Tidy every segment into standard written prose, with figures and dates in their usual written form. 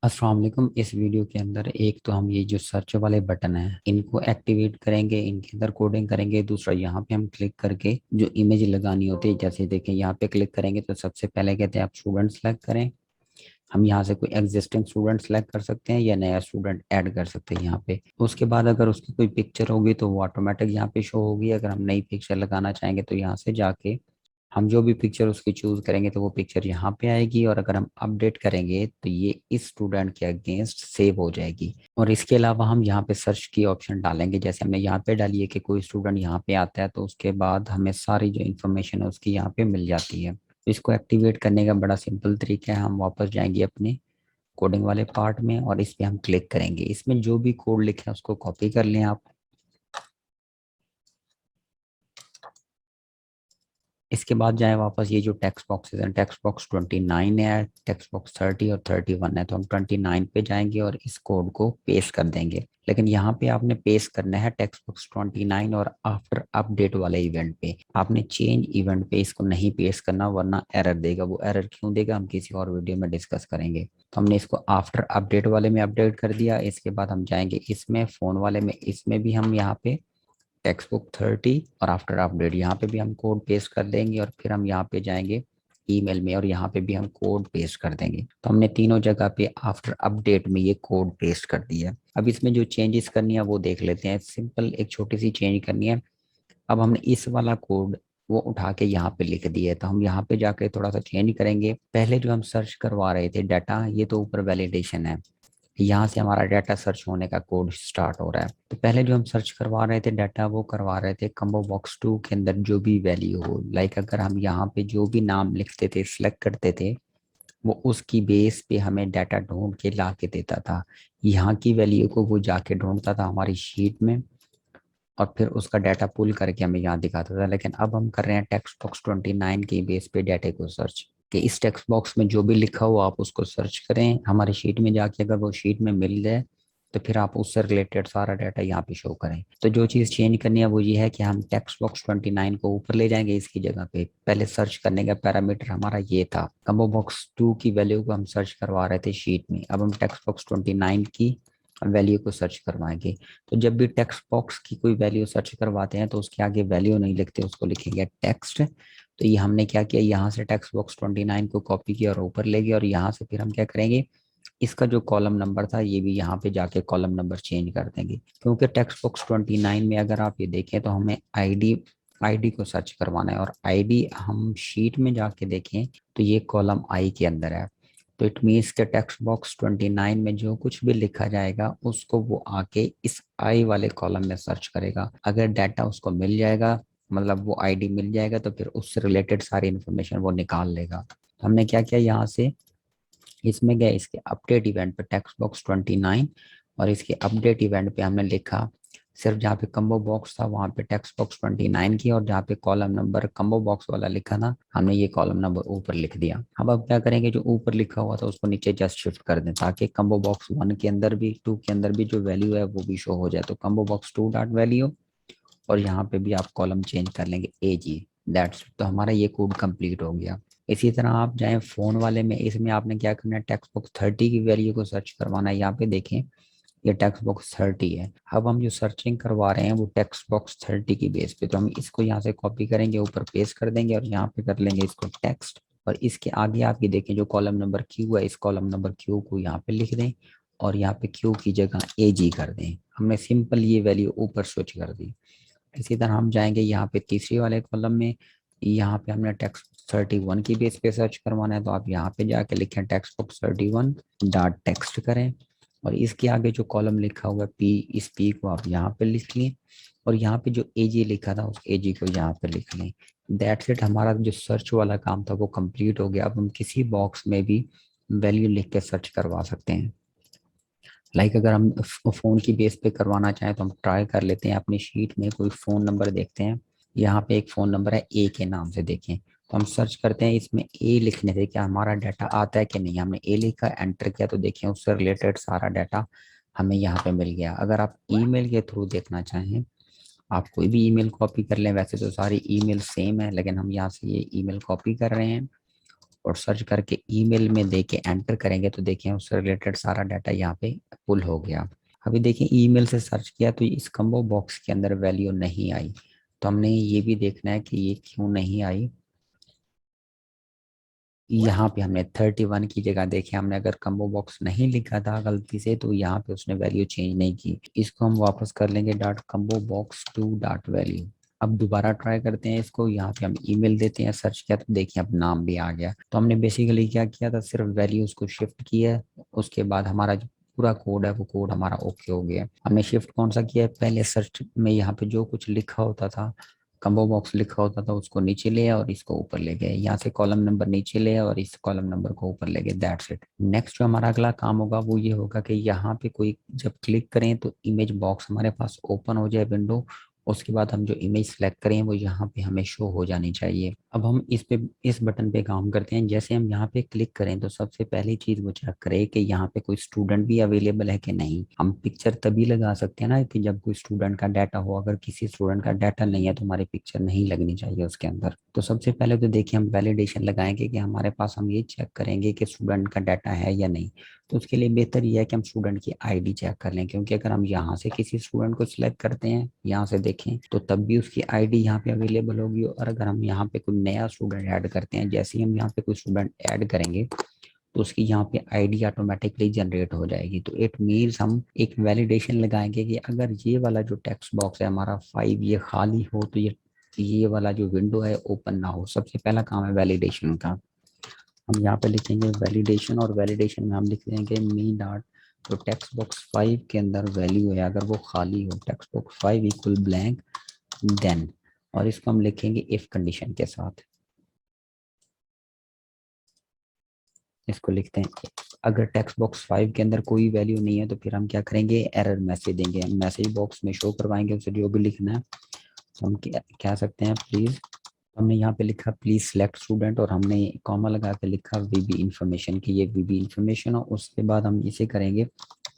अस्सलाम वालेकुम। इस वीडियो के अंदर एक तो हम ये जो सर्च वाले बटन हैं इनको एक्टिवेट करेंगे, इनके अंदर कोडिंग करेंगे। दूसरा यहाँ पे हम क्लिक करके जो इमेज लगानी होती है, जैसे देखें यहाँ पे क्लिक करेंगे तो सबसे पहले कहते हैं आप स्टूडेंट सेलेक्ट करें। हम यहाँ से कोई एग्जिस्टिंग स्टूडेंट सेलेक्ट कर सकते हैं या नया स्टूडेंट ऐड कर सकते हैं यहाँ पे। उसके बाद अगर उसकी कोई पिक्चर होगी तो वो ऑटोमेटिक यहाँ पे शो होगी। अगर हम नई पिक्चर लगाना चाहेंगे तो यहाँ से जाके हम जो भी पिक्चर उसकी चूज करेंगे तो वो पिक्चर यहाँ पे आएगी, और अगर हम अपडेट करेंगे तो ये इस स्टूडेंट के अगेंस्ट सेव हो जाएगी। और इसके अलावा हम यहाँ पे सर्च की ऑप्शन डालेंगे, जैसे हमने यहाँ पे डाली है कि कोई स्टूडेंट यहाँ पे आता है तो उसके बाद हमें सारी जो इन्फॉर्मेशन है उसकी यहाँ पे मिल जाती है। तो इसको एक्टिवेट करने का बड़ा सिंपल तरीका है। हम वापस जाएंगे अपने कोडिंग वाले पार्ट में और इस पे हम क्लिक करेंगे। इसमें जो भी कोड लिखे हैं उसको कॉपी कर लें आप। इसके बाद जाए वापस, ये जो टेक्स्ट बॉक्सेस हैं, टेक्स्ट बॉक्स 29 है, टेक्स्ट बॉक्स 30 और 31 है, तो हम 29 पे जाएंगे और इस कोड को पेस्ट कर देंगे। लेकिन यहाँ पे आपने पेस्ट करना है टेक्स्ट बॉक्स 29 और आफ्टर अपडेट वाले इवेंट पे। आपने चेंज इवेंट पे इसको नहीं पेस्ट करना, वरना एरर देगा। वो एरर क्यों देगा हम किसी और वीडियो में डिस्कस करेंगे। तो हमने इसको आफ्टर अपडेट वाले में अपडेट कर दिया। इसके बाद हम जाएंगे इसमें फोन वाले में, इसमें भी हम यहाँ पे टेक्स्ट बुक 30 और आफ्टर अपडेट यहाँ पे भी हम कोड पेस्ट कर देंगे, और फिर हम यहाँ पे जाएंगे ईमेल में और यहाँ पे भी हम कोड पेस्ट कर देंगे। तो हमने तीनों जगह पे आफ्टर अपडेट में ये कोड पेस्ट कर दिया है। अब इसमें जो चेंजेस करनी है वो देख लेते हैं। सिंपल एक छोटी सी चेंज करनी है। अब हमने इस वाला कोड वो उठा के यहाँ पे लिख दिया है, तो हम यहाँ पे जाके थोड़ा सा चेंज करेंगे। पहले जो हम सर्च करवा रहे थे डाटा, ये तो ऊपर वैलिडेशन है, यहाँ से हमारा डाटा सर्च होने का कोड स्टार्ट हो रहा है। तो पहले जो हम सर्च करवा रहे थे डाटा, वो करवा रहे थे कम्बो बॉक्स 2 के अंदर जो भी वैल्यू हो। लाइक अगर हम यहाँ पे जो भी नाम लिखते थे, सिलेक्ट करते थे, वो उसकी बेस पे हमें डाटा ढूंढ के ला के देता था। यहाँ की वैल्यू को वो जाके ढूंढता था हमारी शीट में, और फिर उसका डाटा पुल करके हमें यहाँ दिखाता था। लेकिन अब हम कर रहे हैं टेक्स्ट बॉक्स 29 के बेस पे डाटे को सर्च, कि इस टेक्स्ट बॉक्स में जो भी लिखा हो आप उसको सर्च करें हमारी शीट में जाके। अगर वो शीट में मिल जाए तो फिर आप उससे रिलेटेड सारा डाटा यहाँ पे शो करें। तो जो चीज़ चेंज करनी है वो ये है कि हम टेक्स्ट बॉक्स 29 को ऊपर ले जाएंगे इसकी जगह पे। पहले सर्च करने का पैरामीटर हमारा ये था, कम्बो बॉक्स 2 की वैल्यू को हम सर्च करवा रहे थे शीट में। अब हम टेक्स्ट बॉक्स 29 की वैल्यू को सर्च करवाएंगे। तो जब भी टेक्स्ट बॉक्स की कोई वैल्यू सर्च करवाते हैं तो उसके आगे वैल्यू नहीं लिखते, उसको लिखेंगे टेक्स्ट। तो ये हमने क्या किया, यहाँ से टेक्स्ट बॉक्स 29 को कॉपी किया और ऊपर ले गया, और यहाँ से फिर हम क्या करेंगे, इसका जो कॉलम नंबर था ये भी यहाँ पे जाके कॉलम नंबर चेंज कर देंगे। क्योंकि टेक्स्ट बॉक्स 29 में अगर आप ये देखें तो हमें आईडी आईडी को सर्च करवाना है, और आईडी हम शीट में जाके देखें तो ये कॉलम आई के अंदर है। तो इट मीन्स के टेक्स्ट बॉक्स 29 में जो कुछ भी लिखा जाएगा उसको वो आके इस आई वाले कॉलम में सर्च करेगा। अगर डाटा उसको मिल जाएगा, मतलब वो आईडी मिल जाएगा, तो फिर उससे रिलेटेड सारी इन्फॉर्मेशन वो निकाल लेगा। तो हमने क्या किया, यहाँ से इसमें गए इसके अपडेट इवेंट पे टेक्स्ट बॉक्स 29, और इसके अपडेट इवेंट पे हमने लिखा सिर्फ जहाँ पे कम्बो बॉक्स था वहाँ पे टेक्स्ट बॉक्स 29 की, और जहाँ पे कॉलम नंबर कम्बो बॉक्स वाला लिखा था हमने ये कॉलम नंबर ऊपर लिख दिया। अब क्या करेंगे, जो ऊपर लिखा हुआ था उसको नीचे जस्ट शिफ्ट कर दें, ताकि कम्बो बॉक्स 1 के अंदर भी 2 के अंदर भी जो वैल्यू है वो भी शो हो जाए। तो कम्बो बॉक्स 2 डॉट वैल्यू, और यहाँ पे भी आप कॉलम चेंज कर लेंगे AG। दैट्स, तो हमारा ये कोड कंप्लीट हो गया। इसी तरह आप जाएं फोन वाले में, इसमें आपने क्या करना है, टेक्स्ट बॉक्स 30 की वैल्यू को सर्च करवाना है। यहाँ पे देखें ये टेक्स्ट बॉक्स 30 है। अब हम जो सर्चिंग करवा रहे हैं वो टेक्स्ट बॉक्स 30 की बेस पे, तो हम इसको यहाँ से कॉपी करेंगे, ऊपर पेस्ट कर देंगे, और यहाँ पे कर लेंगे इसको टेक्स्ट। और इसके आगे आप ये देखें जो कॉलम नंबर क्यू है, इस कॉलम नंबर क्यू को यहाँ पे लिख दें, और यहाँ पे क्यू की जगह AG कर दें। हमने सिंपल ये वैल्यू ऊपर स्विच कर दी। इसी तरह हम जाएंगे यहाँ पे तीसरी वाले कॉलम में, यहाँ पे हमने टेक्स्ट 31 की बेस पे सर्च करवाना है। तो आप यहाँ पे जाके लिखें टेक्स्ट बॉक्स 31 डॉट टेक्स्ट करें, और इसके आगे जो कॉलम लिखा हुआ है P, इस P को आप यहाँ पे लिख लें, और यहाँ पे जो AG लिखा था उस AG को यहाँ पे लिख लें। दैट्स इट, हमारा जो सर्च वाला काम था वो कंप्लीट हो गया। अब हम किसी बॉक्स में भी वैल्यू लिख के सर्च करवा सकते हैं। लाइक अगर हम फ़ोन की बेस पे करवाना चाहें तो हम ट्राई कर लेते हैं, अपनी शीट में कोई फ़ोन नंबर देखते हैं। यहाँ पे एक फ़ोन नंबर है A के नाम से, देखें तो हम सर्च करते हैं इसमें A लिखने से क्या हमारा डाटा आता है कि नहीं। हमने A लिखा, एंटर किया, तो देखिए उससे रिलेटेड सारा डाटा हमें यहाँ पे मिल गया। अगर आप ईमेल के थ्रू देखना चाहें, आप कोई भी ईमेल कॉपी कर लें, वैसे तो सारी ईमेल सेम है लेकिन हम यहाँ से ये ईमेल कॉपी कर रहे हैं, और सर्च करके ईमेल में दे के एंटर करेंगे तो देखिए उससे रिलेटेड सारा डाटा यहाँ पे पुल हो गया। अभी देखिए ईमेल से सर्च किया तो इस कम्बो बॉक्स के अंदर वैल्यू नहीं आई, तो हमने ये भी देखना है कि ये क्यों नहीं आई। यहाँ पे हमने 31 की जगह देखिए हमने अगर कम्बो बॉक्स नहीं लिखा था गलती से तो यहाँ पे उसने वैल्यू चेंज नहीं की। इसको हम वापस कर लेंगे dot combo box to dot value. अब दोबारा ट्राई करते हैं इसको, यहाँ पे हम ईमेल देते हैं, सर्च किया तो देखिए अब नाम भी आ गया। तो हमने बेसिकली क्या किया था, सिर्फ वैल्यूज को शिफ्ट किया है, उसके बाद हमारा जो पूरा कोड है वो कोड हमारा ओके हो गया। हमने शिफ्ट कौन सा किया है, पहले सर्च में यहाँ पे जो कुछ लिखा होता था, कम्बो बॉक्स लिखा होता था, उसको नीचे ले आया और इसको ऊपर ले गए, यहाँ से कॉलम नंबर नीचे ले आया और इस कॉलम नंबर को ऊपर ले गए, दैट्स इट। नेक्स्ट जो हमारा अगला काम होगा वो ये होगा कि यहाँ पे कोई जब क्लिक करें तो इमेज बॉक्स हमारे पास ओपन हो जाए विंडो, उसके बाद हम जो इमेज सेलेक्ट करें वो यहाँ पे हमें शो हो जानी चाहिए। अब हम इस बटन पे काम करते हैं। जैसे हम यहाँ पे क्लिक करें तो सबसे पहली चीज वो चेक करें कि यहाँ पे कोई स्टूडेंट भी अवेलेबल है कि नहीं। हम पिक्चर तभी लगा सकते हैं ना कि जब कोई स्टूडेंट का डाटा हो, अगर किसी स्टूडेंट का डाटा नहीं है तो हमारी पिक्चर नहीं लगनी चाहिए उसके अंदर। तो सबसे पहले तो देखिए हम वैलिडेशन लगाएंगे कि हमारे पास, हम ये चेक करेंगे कि स्टूडेंट का डाटा है या नहीं। तो उसके लिए बेहतर यह है कि हम स्टूडेंट की आईडी चेक कर लें, क्योंकि अगर हम यहाँ से किसी स्टूडेंट को सिलेक्ट करते हैं, यहाँ से देखें तो तब भी उसकी आईडी यहाँ पे अवेलेबल होगी। और अगर हम यहाँ पे कोई नया स्टूडेंट ऐड करते हैं, जैसे ही हम यहाँ पे कोई स्टूडेंट ऐड करेंगे तो उसकी यहाँ पे आईडी ऑटोमेटिकली जनरेट हो जाएगी। तो इट मीन्स हम एक वैलिडेशन लगाएंगे कि अगर ये वाला जो टेक्स्ट बॉक्स है हमारा 5 ये खाली हो तो ये वाला जो विंडो है ओपन ना हो। सबसे पहला काम है वैलिडेशन का। हम यहाँ पे लिखेंगे वैलिडेशन, और वैलिडेशन में हम लिख देंगे मी डॉट, तो टेक्स्ट बॉक्स 5 के अंदर वैल्यू है अगर वो खाली हो, text box 5 equal blank then, और इसको हम लिखेंगे इफ कंडीशन के साथ। इसको लिखते हैं अगर टेक्स्ट बॉक्स 5 के अंदर कोई वैल्यू नहीं है तो फिर हम क्या करेंगे, एरर मैसेज देंगे। हम मैसेज बॉक्स में शो करवाएंगे उसे जो भी लिखना है। तो हम क्या कह सकते हैं, प्लीज, हमने यहाँ पे लिखा प्लीज सिलेक्ट स्टूडेंट, और हमने कॉमा लगा के लिखा वीबी इंफॉर्मेशन की ये वीबी इंफॉर्मेशन। और उसके बाद हम इसे करेंगे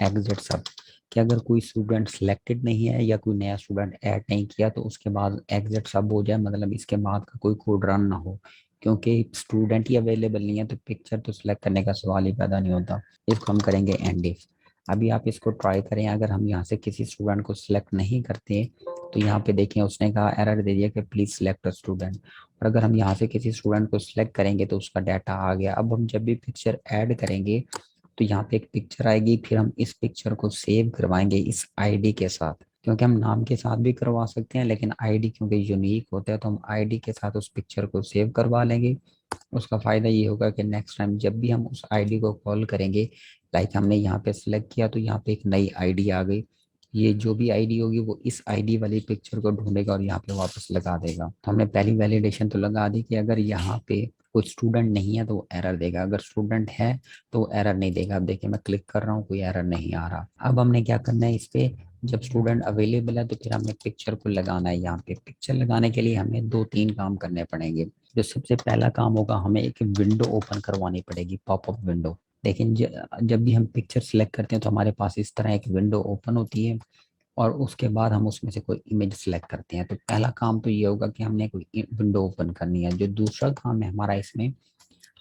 एग्जिट सब, कि अगर कोई स्टूडेंट सिलेक्टेड नहीं है या कोई नया स्टूडेंट ऐड नहीं किया तो उसके बाद एग्जिट सब हो जाए, मतलब इसके बाद का कोई कोड रन ना हो। क्योंकि स्टूडेंट ही अवेलेबल नहीं है तो पिक्चर तो सिलेक्ट करने का सवाल ही पैदा नहीं होता। इसको हम करेंगे एंड इफ। अभी आप इसको ट्राई करें, अगर हम यहाँ से किसी स्टूडेंट को सिलेक्ट नहीं करते तो यहाँ पे देखें उसने कहा एरर दे दिया कि प्लीज सिलेक्ट अ स्टूडेंट। और अगर हम यहाँ से किसी स्टूडेंट को सिलेक्ट करेंगे तो उसका डाटा आ गया। अब हम जब भी पिक्चर ऐड करेंगे तो यहाँ पे एक पिक्चर आएगी, फिर हम इस पिक्चर को सेव करवाएंगे इस आईडी के साथ, क्योंकि हम नाम के साथ भी करवा सकते हैं लेकिन आईडी क्योंकि यूनिक होता है तो हम आईडी के साथ उस पिक्चर को सेव करवा लेंगे। उसका फायदा ये होगा कि नेक्स्ट टाइम जब भी हम उस आईडी को कॉल करेंगे, लाइक हमने यहाँ पे सिलेक्ट किया तो यहाँ पे एक नई आईडी आ गई, ये जो भी आईडी होगी वो इस आईडी वाली पिक्चर को ढूंढेगा और यहाँ पे वापस लगा देगा। तो हमने पहली वैलिडेशन तो लगा दी कि अगर यहाँ पे कोई स्टूडेंट नहीं है तो वो एरर देगा, अगर स्टूडेंट है तो वो एरर नहीं देगा। अब देखिए मैं क्लिक कर रहा हूँ, कोई एरर नहीं आ रहा। अब हमने क्या करना है इस पे, जब स्टूडेंट अवेलेबल है तो फिर हमने पिक्चर को लगाना है। यहाँ पे पिक्चर लगाने के लिए हमें 2-3 काम करने पड़ेंगे। जो सबसे पहला काम होगा, हमें एक विंडो ओपन करवानी पड़ेगी, पॉपअप विंडो। लेकिन जब भी हम पिक्चर सिलेक्ट करते हैं तो हमारे पास इस तरह एक विंडो ओपन होती है और उसके बाद हम उसमें से कोई इमेज सेलेक्ट करते हैं। तो पहला काम तो ये होगा कि हमने कोई विंडो ओपन करनी है। जो दूसरा काम है हमारा इसमें,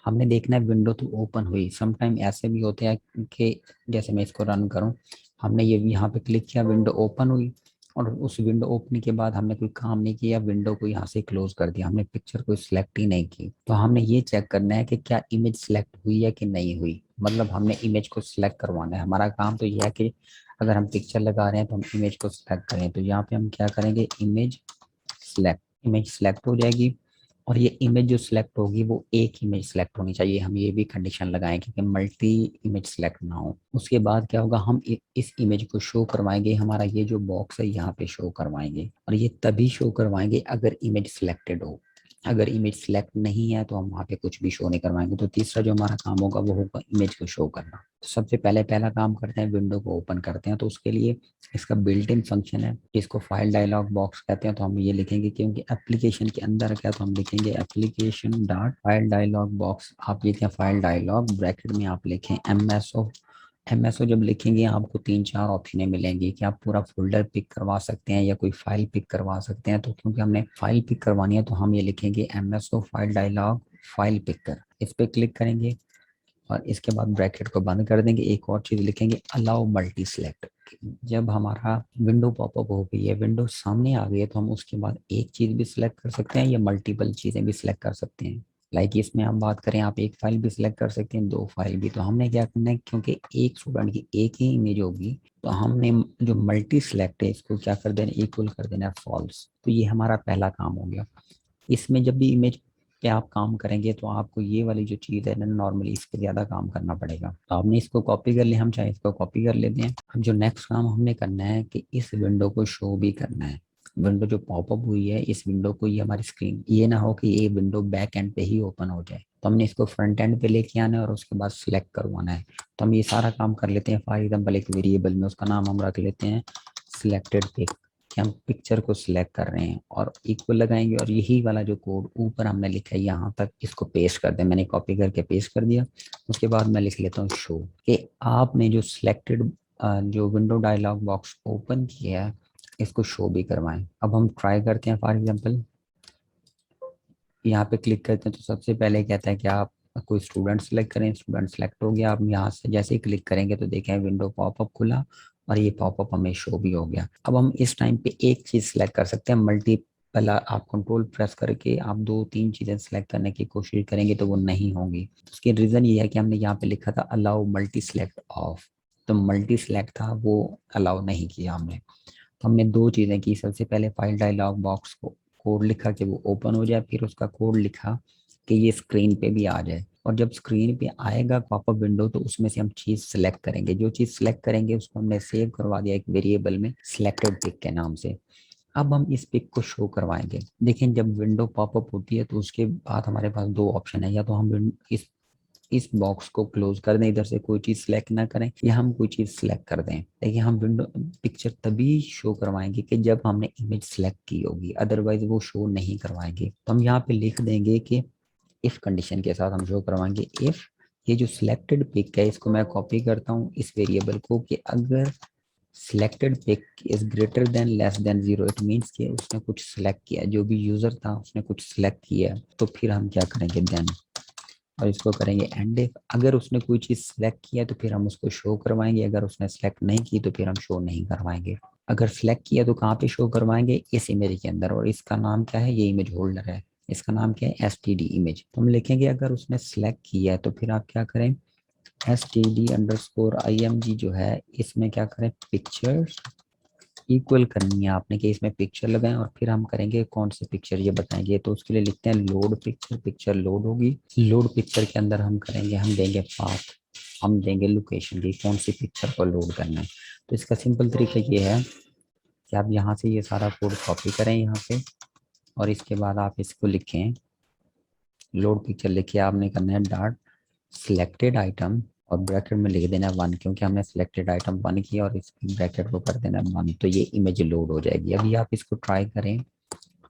हमने देखना है विंडो तो ओपन हुई। समटाइम ऐसे भी होते हैं कि जैसे मैं इसको रन करूं, हमने ये यहाँ पे क्लिक किया, विंडो ओपन हुई, और उस विंडो ओपनिंग के बाद हमने कोई काम नहीं किया, विंडो को यहाँ से क्लोज कर दिया, हमने पिक्चर को सिलेक्ट ही नहीं की। तो हमने ये चेक करना है कि क्या इमेज सिलेक्ट हुई है कि नहीं हुई, मतलब हमने इमेज को सिलेक्ट करवाना है। हमारा काम तो ये है कि अगर हम पिक्चर लगा रहे हैं तो हम इमेज को सिलेक्ट करें। तो यहाँ पे हम क्या करेंगे, इमेज सिलेक्ट, इमेज सिलेक्ट हो जाएगी। और ये इमेज जो सिलेक्ट होगी वो एक इमेज सिलेक्ट होनी चाहिए, हम ये भी कंडीशन लगाएंगे कि मल्टी इमेज सिलेक्ट ना हो। उसके बाद क्या होगा, हम इस इमेज को शो करवाएंगे, हमारा ये जो बॉक्स है यहाँ पे शो करवाएंगे, और ये तभी शो करवाएंगे अगर इमेज सिलेक्टेड हो। अगर इमेज सिलेक्ट नहीं है तो हम वहाँ पे कुछ भी शो नहीं करवाएंगे। तो तीसरा जो हमारा काम होगा वो होगा इमेज को शो करना। तो सबसे पहले पहला काम करते हैं, विंडो को ओपन करते हैं। तो उसके लिए इसका बिल्ट इन फंक्शन है, इसको फाइल डायलॉग बॉक्स कहते हैं। तो हम ये लिखेंगे क्योंकि एप्लीकेशन के अंदर क्या, तो हम लिखेंगे application dot file dialog box. आप लिखें फाइल डायलॉग, ब्रैकेट में आप लिखें एमएसओ। एमएसओ जब लिखेंगे आपको 3-4 ऑप्शनें मिलेंगी कि आप पूरा फोल्डर पिक करवा सकते हैं या कोई फाइल पिक करवा सकते हैं। तो क्योंकि हमने फाइल पिक करवानी है तो हम ये लिखेंगे MSO file dialog file picker. इस पे क्लिक करेंगे और इसके बाद ब्रैकेट को बंद कर देंगे। एक और चीज़ लिखेंगे, अलाउ मल्टी सिलेक्ट। जब हमारा विंडो पॉपअप हो गई है, विंडो सामने आ गई है, तो हम उसके बाद एक चीज़ भी सिलेक्ट कर सकते हैं या मल्टीपल चीज़ें भी सिलेक्ट कर सकते हैं। लाइक इसमें हम बात करें, आप एक फाइल भी सिलेक्ट कर सकते हैं, दो फाइल भी। तो हमने क्या करना है, क्योंकि एक स्टूडेंट की एक ही इमेज होगी, तो हमने जो मल्टी सिलेक्ट है इसको क्या कर देना, इक्वल कर देना है फॉल्स। तो ये हमारा पहला काम हो गया। इसमें जब भी इमेज पे आप काम करेंगे तो आपको ये वाली जो चीज़ है ना, नॉर्मली इस पे ज़्यादा काम करना पड़ेगा। तो आपने इसको कॉपी कर लिया, हम चाहे इसको कॉपी कर लेते हैं। अब जो नेक्स्ट काम हमने करना है कि इस विंडो को शो भी करना है। विंडो जो पॉपअप हुई है, इस विंडो को, ये हमारी स्क्रीन, ये ना हो कि ये विंडो बैक एंड पे ही ओपन हो जाए। तो हमने इसको फ्रंट एंड पे लेके आना है और उसके बाद सिलेक्ट करवाना है। तो हम ये सारा काम कर लेते हैं। फॉर एग्जाम्पल एक वेरिएबल में उसका नाम हम रख लेते हैं सिलेक्टेड पिक, कि हम पिक्चर को सिलेक्ट कर रहे हैं, और इक्वल लगाएंगे और यही वाला जो कोड ऊपर हमने लिखा है यहाँ तक इसको पेस्ट कर दें। मैंने कॉपी करके पेस्ट कर दिया। उसके बाद मैं लिख लेता हूँ शो, कि आपने जो सिलेक्टेड जो विंडो डायलॉग बॉक्स ओपन किया है इसको शो भी करवाएं। अब हम ट्राई करते हैं। फॉर एग्जांपल यहाँ पे क्लिक करते हैं तो सबसे पहले कहता है कि आप कोई स्टूडेंट सेलेक्ट करें। स्टूडेंट सेलेक्ट हो गया। आप यहाँ से जैसे ही क्लिक करेंगे तो देखें विंडो पॉपअप खुला और ये पॉपअप हमें शो भी हो गया। अब हम इस टाइम पे एक चीज सेलेक्ट कर सकते हैं, मल्टीपल। आप कंट्रोल प्रेस करके आप दो तीन चीजें सेलेक्ट करने की कोशिश करेंगे तो वो नहीं होंगी। उसकी रीजन ये है कि हमने यहाँ पे लिखा था अलाउ मल्टी सेलेक्ट ऑफ, तो मल्टी सेलेक्ट था वो अलाउ नहीं किया हमने। तो हमने दो चीज़ें की। सबसे पहले फाइल डायलॉग बॉक्स को कोड लिखा कि वो ओपन हो जाए, फिर उसका कोड लिखा कि ये स्क्रीन पे भी आ जाए। और जब स्क्रीन पे आएगा पॉपअप विंडो तो उसमें से हम चीज़ सेलेक्ट करेंगे। जो चीज़ सेलेक्ट करेंगे उसको हमने सेव करवा दिया एक वेरिएबल में सिलेक्टेड पिक के नाम से। अब हम इस पिक को शो करवाएंगे। देखिए जब विंडो पॉपअप होती है तो उसके बाद हमारे पास दो ऑप्शन है, या तो हम इस बॉक्स को क्लोज कर दें, इधर से कोई चीज सिलेक्ट ना करें, या हम कोई चीज सिलेक्ट कर दें। देखिए हम विंडो पिक्चर तभी शो करवाएंगे कि जब हमने इमेज सिलेक्ट की होगी, अदरवाइज वो शो नहीं करवाएंगे। तो हम यहाँ पे लिख देंगे कि इफ कंडीशन के साथ हम शो करवाएंगे। इफ ये जो सिलेक्टेड पिक है इसको मैं कॉपी करता हूँ इस वेरिएबल को, कि अगर selected pick is greater than less than 0, it means कि उसने कुछ सिलेक्ट किया, जो भी यूजर था उसने कुछ सिलेक्ट किया, तो फिर हम क्या करेंगे देन, और इसको करेंगे एंड इफ। अगर उसने कोई चीज सिलेक्ट किया तो फिर हम उसको शो करवाएंगे, अगर उसने सिलेक्ट नहीं की तो फिर हम शो नहीं करवाएंगे। अगर सिलेक्ट किया तो कहाँ पे शो करवाएंगे, इस इमेज के अंदर। और इसका नाम क्या है, ये इमेज होल्डर है, इसका नाम क्या है एसटीडी इमेज। तो हम लिखेंगे अगर उसने सिलेक्ट किया है तो फिर आप क्या करें, std_img जो है इसमें क्या करें, पिक्चर्स इक्वल करनी है आपने, कि इसमें पिक्चर लगाएं और फिर हम करेंगे कौन सी पिक्चर ये बताएंगे। तो उसके लिए लिखते हैं लोड पिक्चर। पिक्चर लोड होगी, लोड पिक्चर के अंदर हम करेंगे, हम देंगे पाथ, हम देंगे लोकेशन की कौन सी पिक्चर को लोड करना है। तो इसका सिंपल तरीका ये है कि आप यहाँ से ये सारा कोड कॉपी करें यहाँ से, और इसके बाद आप इसको लिखें, लोड पिक्चर लिखिए, आपने करना है डॉट सिलेक्टेड आइटम और ब्रैकेट में लिख देना 1, क्योंकि हमने सिलेक्टेड आइटम 1 किया, और इस ब्रैकेट को कर देना 1। तो ये इमेज लोड हो जाएगी। अभी आप इसको ट्राई करें।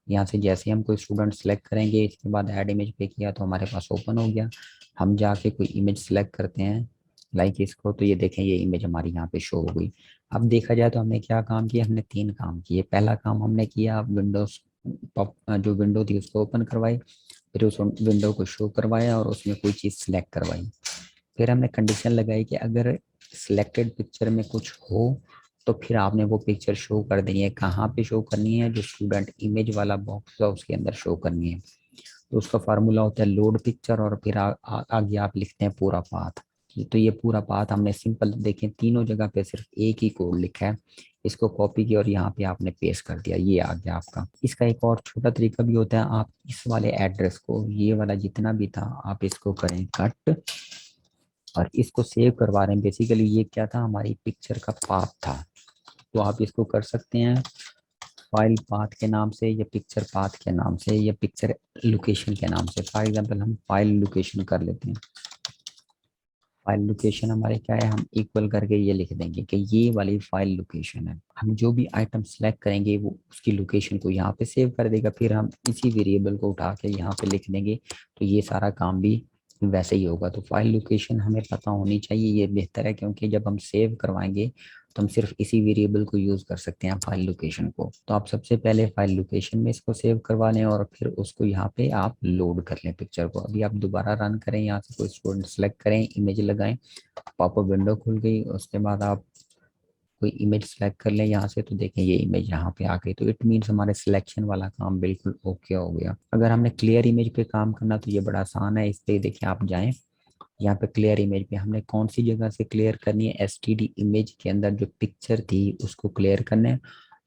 यहाँ से जैसे हम कोई स्टूडेंट सेलेक्ट करेंगे, इसके बाद ऐड इमेज पे किया तो हमारे पास ओपन हो गया। हम जाके कोई इमेज सेलेक्ट करते हैं लाइक इसको, तो ये देखें ये इमेज हमारी यहाँ पे शो हो गई। अब देखा जाए तो हमने क्या काम किया, हमने तीन काम किए। पहला काम हमने किया, विंडोज जो विंडो थी उसको ओपन करवाई, फिर उस विंडो को शो करवाया और उसमें कोई चीज़ सिलेक्ट करवाई। फिर हमने कंडीशन लगाई कि अगर सिलेक्टेड पिक्चर में कुछ हो तो फिर आपने वो पिक्चर शो कर देनी है। कहाँ पे शो करनी है, जो स्टूडेंट इमेज वाला बॉक्स है उसके अंदर शो करनी है। तो उसका फार्मूला होता है लोड पिक्चर, और फिर आगे आप लिखते हैं पूरा पाथ। तो ये पूरा पाथ हमने सिंपल देखें तीनों जगह पे सिर्फ एक ही कोड लिखा है, इसको कॉपी किया और यहाँ पे आपने पेस्ट कर दिया, ये आ गया आपका। इसका एक और छोटा तरीका भी होता है, आप इस वाले एड्रेस को, ये वाला जितना भी था, आप इसको करें कट और इसको सेव करवा रहे हैं। बेसिकली ये क्या था, हमारी पिक्चर का पाथ था। तो आप इसको कर सकते हैं फाइल पाथ के नाम से, या पिक्चर पाथ के नाम से, या पिक्चर लोकेशन के नाम से। फॉर एग्जांपल हम फाइल लोकेशन कर लेते हैं। फाइल लोकेशन हमारे क्या है, हम इक्वल करके ये लिख देंगे कि ये वाली फाइल लोकेशन है। हम जो भी आइटम सेलेक्ट करेंगे वो उसकी लोकेशन को यहाँ पे सेव कर देगा, फिर हम इसी वेरिएबल को उठा के यहाँ पे लिख देंगे, तो ये सारा काम भी वैसे ही होगा। तो फाइल लोकेशन हमें पता होनी चाहिए, ये बेहतर है, क्योंकि जब हम सेव करवाएंगे तो हम सिर्फ इसी वेरिएबल को यूज कर सकते हैं फाइल लोकेशन को। तो आप सबसे पहले फाइल लोकेशन में इसको सेव करवा लें और फिर उसको यहाँ पे आप लोड कर लें पिक्चर को। अभी आप दोबारा रन करें, यहाँ से कोई स्टूडेंट सेलेक्ट करें, इमेज लगाएं, पॉपअप विंडो खुल गई। उसके बाद आप कोई इमेज सेलेक्ट कर लें यहाँ से, तो देखें ये इमेज यहाँ पे आ गई। तो इट मीन्स हमारे सिलेक्शन वाला काम बिल्कुल ओके हो गया। अगर हमने क्लियर इमेज पे काम करना तो ये बड़ा आसान है। इस पे देखिए आप जाएं, यहाँ पे क्लियर इमेज पे हमने कौन सी जगह से क्लियर करनी है, एसटीडी इमेज के अंदर जो पिक्चर थी उसको क्लियर करना है।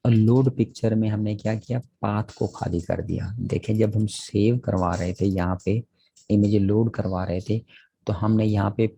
और लोड पिक्चर में हमने क्या किया, पाथ को खाली कर दिया। देखें जब हम सेव करवा रहे थे यहाँ पे, इमेज लोड करवा रहे थे, तो हमने यहाँ पे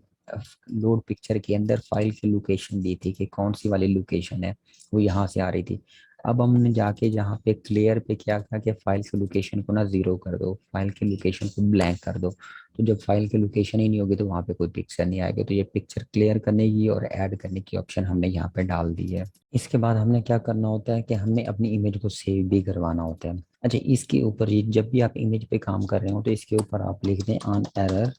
लोड पिक्चर के अंदर फाइल की लोकेशन दी थी कि कौन सी वाली लोकेशन है, वो यहाँ से आ रही थी। अब हमने जाके जहाँ पे क्लियर पे क्या कहा कि फाइल की लोकेशन को ना जीरो कर दो, फाइल की लोकेशन को ब्लैंक कर दो। तो जब फाइल की लोकेशन ही नहीं होगी तो वहाँ पे कोई पिक्चर नहीं आएगी। तो ये पिक्चर क्लियर करने की और ऐड करने की ऑप्शन हमने यहाँ पे डाल दी है। इसके बाद हमने क्या करना होता है कि हमने अपनी इमेज को सेव भी करवाना होता है। अच्छा, इसके ऊपर ये जब भी आप इमेज पे काम कर रहे हो तो इसके ऊपर आप लिख दें ऑन एरर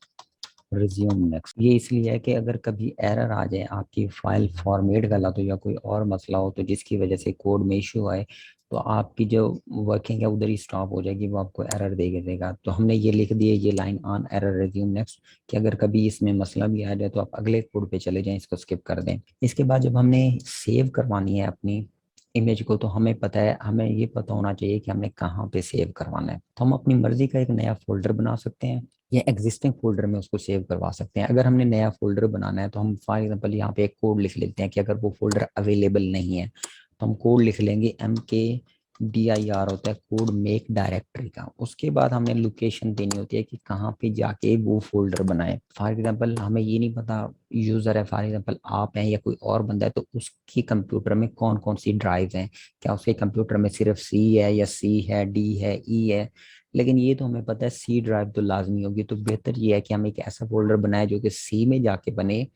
रिज्यूम नेक्स्ट। ये इसलिए है कि अगर कभी एरर आ जाए, आपकी फाइल फॉर्मेट गलत हो या कोई और मसला हो तो जिसकी वजह से कोड में इशू आए, तो आपकी जो वर्किंग है उधर ही स्टॉप हो जाएगी, वो आपको एरर दे देगा। तो हमने ये लिख दिया ये line on error resume next कि अगर कभी इसमें मसला भी आ जाए तो आप अगले कोड पे चले जाएं, इसको स्किप कर दें। इसके बाद जब हमने सेव करवानी है अपनी इमेज को, तो हमें पता है, हमें ये पता होना चाहिए कि हमने कहाँ पे सेव करवाना है। तो हम अपनी मर्जी का एक नया फोल्डर बना सकते हैं या एग्जिस्टिंग फोल्डर में उसको सेव करवा सकते हैं। अगर हमने नया फोल्डर बनाना है तो हम फॉर एग्जांपल यहाँ पे एक कोड लिख लेते हैं कि अगर वो फोल्डर अवेलेबल नहीं है तो हम कोड लिख लेंगे MKDIR होता है कोड मेक डायरेक्टरी का। उसके बाद हमने लोकेशन देनी होती है कि कहाँ पे जाके वो फोल्डर बनाए। फॉर एग्जांपल हमें ये नहीं पता, यूजर है फॉर एग्जांपल आप हैं या कोई और बंदा है, तो उसकी कंप्यूटर में कौन कौन सी ड्राइव हैं, क्या उसके कंप्यूटर में सिर्फ सी है या सी है, डी है, ई है। लेकिन ये तो हमें पता है सी ड्राइव तो लाजमी होगी। तो बेहतर ये है कि हम एक ऐसा फोल्डर बनाए जो कि सी में जाके बने,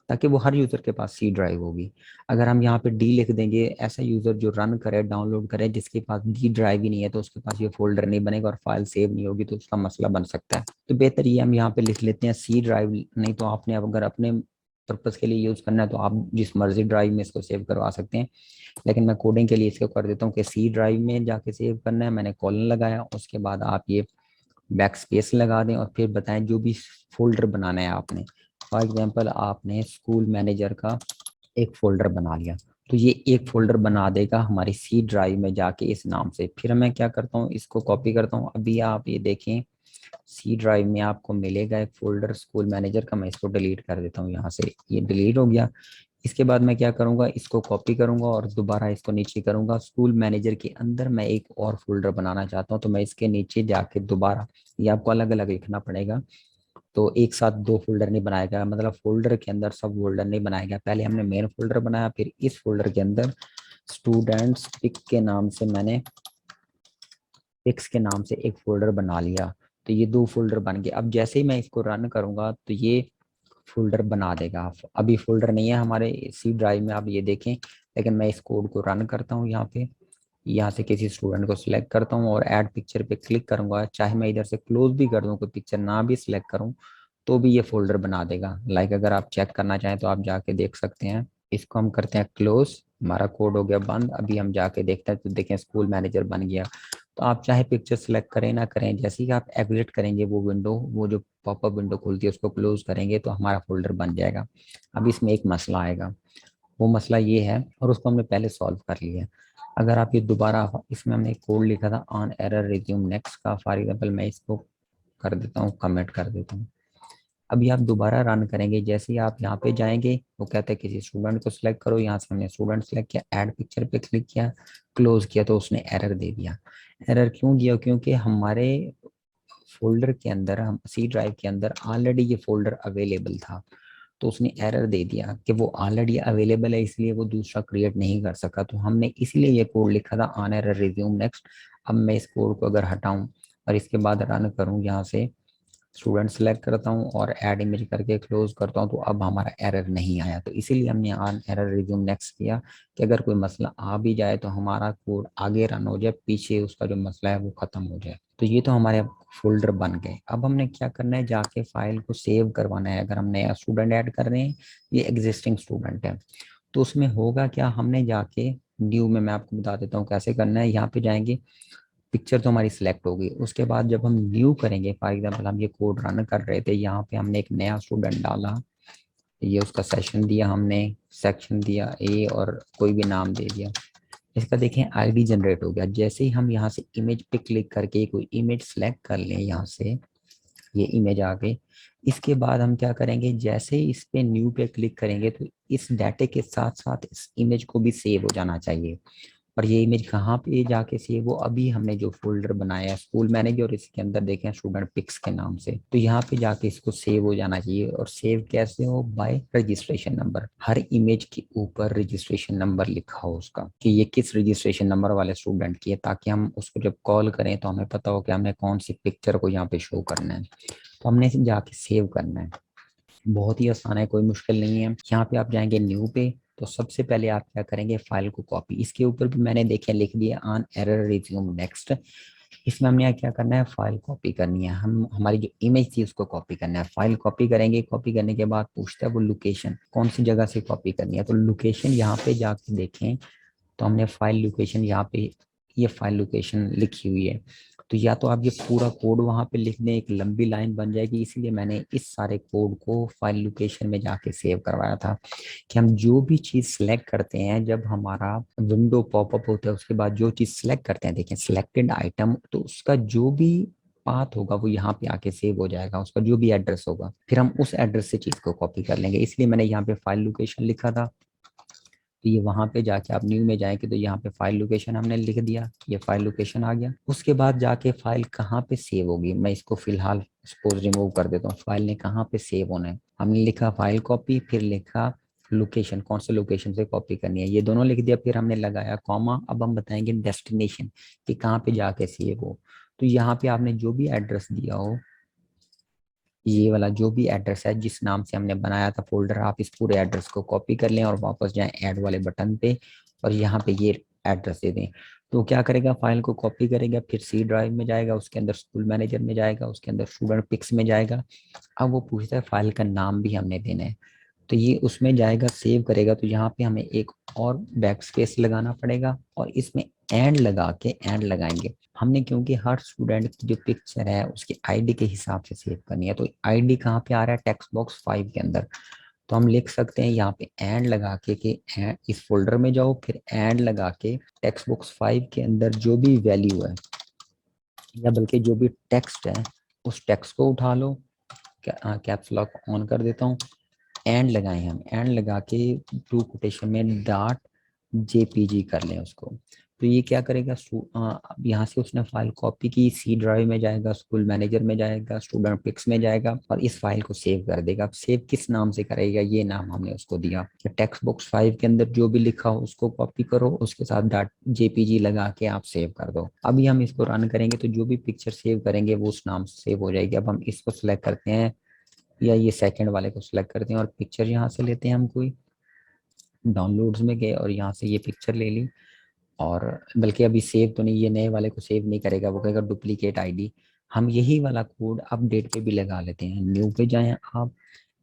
ताकि वो हर यूजर के पास सी ड्राइव होगी। अगर हम यहाँ पे डी लिख देंगे, ऐसा यूजर जो रन करे डाउनलोड करे जिसके पास डी ड्राइव ही नहीं है, तो उसके पास ये फोल्डर नहीं बनेगा और फाइल सेव नहीं होगी, तो उसका मसला बन सकता है। तो बेहतर ये हम यहाँ पे लिख लेते हैं सी ड्राइव। नहीं तो आपने अगर अपने पर्पज के लिए यूज करना है तो आप जिस मर्जी ड्राइव में इसको सेव करवा सकते हैं। लेकिन मैं कोडिंग के लिए इसको कर देता हूँ कि सी ड्राइव में जाके सेव करना है। मैंने कॉलन लगाया, उसके बाद आप ये बैक स्पेस लगा दें और फिर बताएं जो भी फोल्डर बनाना है आपने। फॉर एग्जांपल आपने स्कूल मैनेजर का एक फोल्डर बना लिया, तो ये एक फोल्डर बना देगा हमारी सी ड्राइव में जाके इस नाम से। फिर मैं क्या करता हूँ, इसको कॉपी करता हूँ। अभी आप ये देखें सी ड्राइव में आपको मिलेगा एक फोल्डर स्कूल मैनेजर का। मैं इसको डिलीट कर देता हूँ यहाँ से, ये डिलीट हो गया। इसके बाद मैं क्या करूंगा, इसको कॉपी करूंगा और दोबारा इसको नीचे करूंगा। स्कूल मैनेजर के अंदर मैं एक और फोल्डर बनाना चाहता हूँ, तो मैं इसके नीचे जाके दोबारा, ये आपको अलग अलग लिखना पड़ेगा। तो एक साथ दो फोल्डर नहीं बनाया गया, मतलब फोल्डर के अंदर सब फोल्डर नहीं बनाया गया। पहले हमने मेन फोल्डर बनाया, फिर इस फोल्डर के अंदर स्टूडेंट्स पिक के नाम से मैंने पिक्स के नाम से एक फोल्डर बना लिया। तो ये दो फोल्डर बन गए। अब जैसे ही मैं इसको रन करूंगा तो ये फोल्डर बना देगा। अभी फोल्डर नहीं है हमारे सी ड्राइव में, आप ये देखें। लेकिन मैं इस कोड को रन करता हूँ यहाँ पे, यहाँ से किसी स्टूडेंट को सिलेक्ट करता हूँ और ऐड पिक्चर पे क्लिक करूंगा। चाहे मैं इधर से क्लोज भी कर दूँ, कोई पिक्चर ना भी सिलेक्ट करूँ, तो भी ये फोल्डर बना देगा। लाइक अगर आप चेक करना चाहें तो आप जाके देख सकते हैं। इसको हम करते हैं क्लोज, हमारा कोड हो गया बंद। अभी हम जाके देखते हैं तो देखें स्कूल मैनेजर बन गया। तो आप चाहे पिक्चर सिलेक्ट करें ना करें, जैसे ही आप एग्जिट करेंगे वो विंडो, वो जो पॉपअप विंडो खुलती है उसको क्लोज करेंगे तो हमारा फोल्डर बन जाएगा। अब इसमें एक मसला आएगा, वो मसला ये है, और उसको हमने पहले सॉल्व कर लिया है। अगर आप ये दोबारा, इसमें हमने एक कोड लिखा था ऑन एरर रिज्यूम नेक्स्ट का, फॉर एग्जाम्पल मैं इसको कर देता हूँ, कमेंट कर देता हूँ। अभी आप दोबारा रन करेंगे, जैसे ही आप यहाँ पे जाएंगे वो कहते हैं किसी स्टूडेंट को सिलेक्ट करो। यहाँ से हमने स्टूडेंट सेलेक्ट किया, ऐड पिक्चर पे क्लिक किया, क्लोज किया, तो उसने एरर दे दिया। एरर क्यों दिया, क्योंकि हमारे फोल्डर के अंदर, हम सी ड्राइव के अंदर ऑलरेडी ये फोल्डर अवेलेबल था। तो उसने एरर दे दिया कि वो ऑलरेडी अवेलेबल है, इसलिए वो दूसरा क्रिएट नहीं कर सका। तो हमने इसलिए ये कोड लिखा था ऑन एरर रिज्यूम नेक्स्ट। अब मैं इस कोड को अगर हटाऊं और इसके बाद रन करूं, यहाँ से स्टूडेंट सेलेक्ट करता हूँ और ऐड इमेज करके क्लोज करता हूँ, तो अब हमारा एरर नहीं आया। तो इसीलिए हमने ऑन एरर रिज्यूम नेक्स्ट किया कि अगर कोई मसला आ भी जाए तो हमारा कोड आगे रन हो जाए, पीछे उसका जो मसला है वो खत्म हो जाए। तो ये तो हमारे फोल्डर बन गए। अब हमने क्या करना है, जाके फाइल को सेव करवाना है। अगर हम नया स्टूडेंट ऐड कर रहे हैं, ये एग्जिस्टिंग स्टूडेंट है, तो उसमें होगा क्या, हमने जाके न्यू में, मैं आपको बता देता हूँ कैसे करना है। यहाँ पे जाएंगे, पिक्चर तो हमारी सिलेक्ट होगी, उसके बाद जब हम न्यू करेंगे, फॉर एग्जाम्पल हम ये कोड रन कर रहे थे, यहाँ पे हमने एक नया स्टूडेंट डाला, ये उसका सेशन दिया हमने, सेक्शन दिया ए और कोई भी नाम दे दिया, इसका देखें आईडी जनरेट हो गया। जैसे ही हम यहाँ से इमेज पे क्लिक करके कोई इमेज सेलेक्ट कर लें, यहाँ से ये इमेज आ गई, इसके बाद हम क्या करेंगे, जैसे ही इस पे न्यू पे क्लिक करेंगे तो इस डाटे के साथ साथ इस इमेज को भी सेव हो जाना चाहिए। और ये इमेज कहाँ पे जाके सेव हो, अभी हमने जो फोल्डर बनाया है स्कूल मैनेजर, और इसके अंदर देखें स्टूडेंट पिक्स के नाम से, तो यहाँ पे जाके इसको सेव हो जाना चाहिए। और सेव कैसे हो, बाय रजिस्ट्रेशन नंबर, हर इमेज के ऊपर रजिस्ट्रेशन नंबर लिखा हो उसका, कि ये किस रजिस्ट्रेशन नंबर वाले स्टूडेंट की है, ताकि हम उसको जब कॉल करें तो हमें पता हो कि हमें कौन सी पिक्चर को यहाँ पे शो करना है। तो हमने इसे जाके सेव करना है, बहुत ही आसान है, कोई मुश्किल नहीं है। यहाँ पे आप जाएंगे न्यू पे, तो सबसे पहले आप क्या करेंगे, फाइल को कॉपी, इसके ऊपर भी मैंने देखे लिख दिया ऑन एरर रिज्यूम नेक्स्ट, इसमें हमने क्या करना है, फाइल कॉपी करनी है, हम हमारी जो इमेज थी उसको कॉपी करना है। फाइल कॉपी करेंगे, कॉपी करने के बाद पूछता है वो लोकेशन कौन सी जगह से कॉपी करनी है, तो लोकेशन यहाँ पे जाके देखें, तो हमने फाइल लोकेशन यहाँ पे, ये फाइल लोकेशन लिखी हुई है, तो या तो आप ये पूरा कोड वहां पे लिख दें, एक लंबी लाइन बन जाएगी, इसीलिए मैंने इस सारे कोड को फाइल लोकेशन में जाके सेव करवाया था, कि हम जो भी चीज सिलेक्ट करते हैं, जब हमारा विंडो पॉपअप होता है उसके बाद जो चीज सिलेक्ट करते हैं, देखें सिलेक्टेड आइटम, तो उसका जो भी पाथ होगा वो यहाँ पे आके सेव हो जाएगा, उसका जो भी एड्रेस होगा, फिर हम उस एड्रेस से चीज को कॉपी कर लेंगे, इसलिए मैंने यहाँ पे फाइल लोकेशन लिखा था। तो ये वहां पे जाके आप न्यू में जाएंगे तो यहाँ पे फाइल लोकेशन हमने लिख दिया, ये फाइल लोकेशन आ गया। उसके बाद जाके फाइल कहाँ पे सेव होगी, मैं इसको फिलहाल सपोज रिमूव कर देता हूँ, फाइल ने कहाँ पे सेव होना है, हमने लिखा फाइल कॉपी, फिर लिखा लोकेशन, कौन से लोकेशन से कॉपी करनी है, ये दोनों लिख दिया, फिर हमने लगाया कॉमा, अब हम बताएंगे डेस्टिनेशन कि कहाँ पे जाके सेव हो। तो यहाँ पे आपने जो भी एड्रेस दिया हो, ये वाला जो भी एड्रेस है जिस नाम से हमने बनाया था फोल्डर, आप इस पूरे एड्रेस को कॉपी कर लें और वापस जाएं ऐड वाले बटन पे, और यहाँ पे ये एड्रेस दे दें। तो क्या करेगा, फाइल को कॉपी करेगा, फिर सी ड्राइव में जाएगा, उसके अंदर स्कूल मैनेजर में जाएगा, उसके अंदर स्टूडेंट पिक्स में जाएगा। अब वो पूछता है फाइल का नाम भी हमने देना है, तो ये उसमें जाएगा, सेव करेगा, तो यहाँ पे हमें एक और बैक स्पेस लगाना पड़ेगा, और इसमें एंड लगा के एंड लगाएंगे हमने, क्योंकि हर स्टूडेंट की जो पिक्चर है उसकी आईडी के हिसाब से सेव करनी है। तो आईडी कहाँ पे आ रहा है, टेक्स्ट बॉक्स 5 के अंदर, तो हम लिख सकते हैं यहाँ पे एंड लगा के कि इस फोल्डर में जाओ, फिर एंड लगा के टेक्स्ट बॉक्स 5 के अंदर जो भी वैल्यू है, या बल्कि जो भी टेक्स्ट है, उस टेक्स्ट को उठा लो, कैप्स लॉक ऑन कर देता हूँ, एंड लगाए हम, एंड लगा के टू कोटेशन में डॉट जेपीजी कर लें उसको। तो ये क्या करेगा, अब यहाँ से उसने फाइल कॉपी की, सी ड्राइव में जाएगा, स्कूल मैनेजर में जाएगा, स्टूडेंट पिक्स में जाएगा, और इस फाइल को सेव कर देगा। अब सेव किस नाम से करेगा, ये नाम हमने उसको दिया कि टेक्स्ट बॉक्स 5 के अंदर जो भी लिखा हो उसको कॉपी करो, उसके साथ डॉट जेपीजी लगा के आप सेव कर दो। अभी हम इसको रन करेंगे तो जो भी पिक्चर सेव करेंगे वो उस नाम से सेव हो जाएगी। अब हम इसको सिलेक्ट करते हैं, या ये सेकंड वाले को सिलेक्ट करते हैं, और पिक्चर यहाँ से लेते हैं हम, कोई डाउनलोड्स में गए और यहाँ से ये पिक्चर ले ली, और बल्कि अभी सेव तो नहीं, ये नए वाले को सेव नहीं करेगा, वो कहेगा डुप्लीकेट आईडी। हम यही वाला कोड अपडेट पे भी लगा लेते हैं, न्यू पे जाएं आप,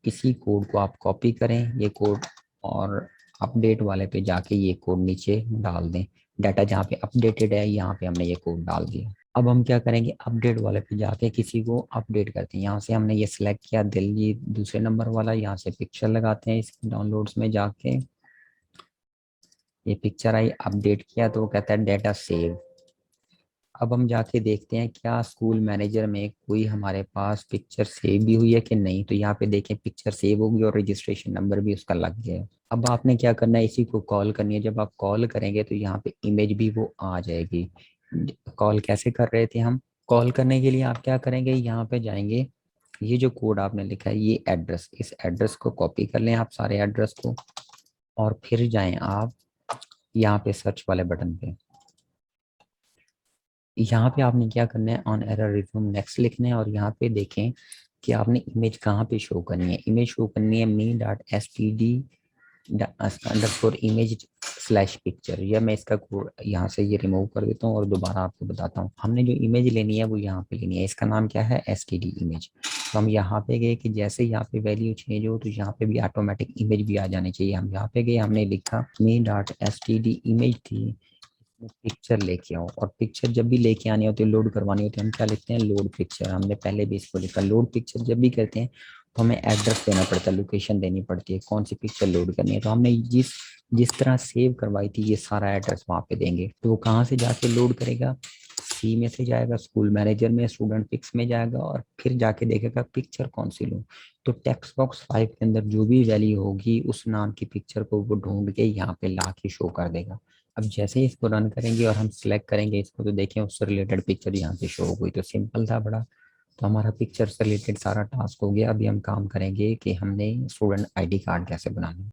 इसी कोड को आप कॉपी करें ये कोड, और अपडेट वाले पे जाके ये कोड नीचे डाल दें, डाटा जहाँ पे अपडेटेड है यहाँ पे हमने ये कोड डाल दिया। अब हम क्या करेंगे, अपडेट वाले पे जाके किसी को अपडेट करते हैं, यहाँ से हमने ये सिलेक्ट किया दिल्ली दूसरे नंबर वाला, यहाँ से पिक्चर लगाते हैं इसकी डाउनलोड्स में जाके, ये पिक्चर आई, अपडेट किया तो वो कहता है डेटा सेव। अब हम जाके देखते हैं क्या स्कूल मैनेजर में कोई हमारे पास पिक्चर सेव भी हुई है कि नहीं, तो यहाँ पे देखें पिक्चर सेव होगी और रजिस्ट्रेशन नंबर भी उसका लग गया है। अब आपने क्या करना है, इसी को कॉल करनी है, जब आप कॉल करेंगे तो यहाँ पे इमेज भी वो आ जाएगी। कॉल कैसे कर रहे थे हम, कॉल करने के लिए आप क्या करेंगे, यहाँ पे जाएंगे, ये जो कोड आपने लिखा है ये एड्रेस, इस एड्रेस को कॉपी कर लें आप सारे एड्रेस को, और फिर जाएं आप यहाँ पे सर्च वाले बटन पे, यहाँ पे आपने क्या करना है, ऑन एरर रिज्यूम नेक्स्ट लिखना है, और यहाँ पे देखें कि आपने इमेज कहाँ पे शो करनी है, इमेज शो करनी है me dot S T D underscore image slash picture, या मैं इसका कोड यहाँ से ये रिमूव कर देता हूँ और दोबारा आपको बताता हूँ। हमने जो इमेज लेनी है वो यहाँ पे लेनी है, इसका नाम क्या है, एस टी डी इमेज। तो हम यहाँ पे गए कि जैसे यहाँ पे वैल्यू चेंज हो तो यहाँ पे भी ऑटोमेटिक इमेज भी आ जानी चाहिए। हम यहाँ पे गए, हमने लिखा me dot S T D image थी, पिक्चर लेके आओ। और पिक्चर जब भी लेके आनी होती है, लोड करवानी होती है, हम क्या लिखते हैं, लोड पिक्चर। हमने पहले भी इसको लिखा, लोड पिक्चर जब भी करते हैं तो हमें एड्रेस देना पड़ता है, लोकेशन देनी पड़ती है, कौन सी पिक्चर लोड करनी है। तो हमने जिस जिस तरह सेव करवाई थी ये सारा एड्रेस वहाँ पे देंगे। तो वो कहाँ से जाके लोड करेगा, सी में से जाएगा, स्कूल मैनेजर में, स्टूडेंट पिक्स में जाएगा, और फिर जाके देखेगा पिक्चर कौन सी लूँ। तो टेक्स्ट बॉक्स 5 के अंदर जो भी वैल्यू होगी उस नाम की पिक्चर को वो ढूंढ के यहाँ पे ला के शो कर देगा। अब जैसे ही इसको रन करेंगे और हम सिलेक्ट करेंगे इसको, तो देखें उससे रिलेटेड पिक्चर यहाँ पे शो हो गई। तो सिंपल था बड़ा। तो हमारा पिक्चर से रिलेटेड सारा टास्क हो गया। अभी हम काम करेंगे कि हमने स्टूडेंट आईडी कार्ड कैसे बनाना है।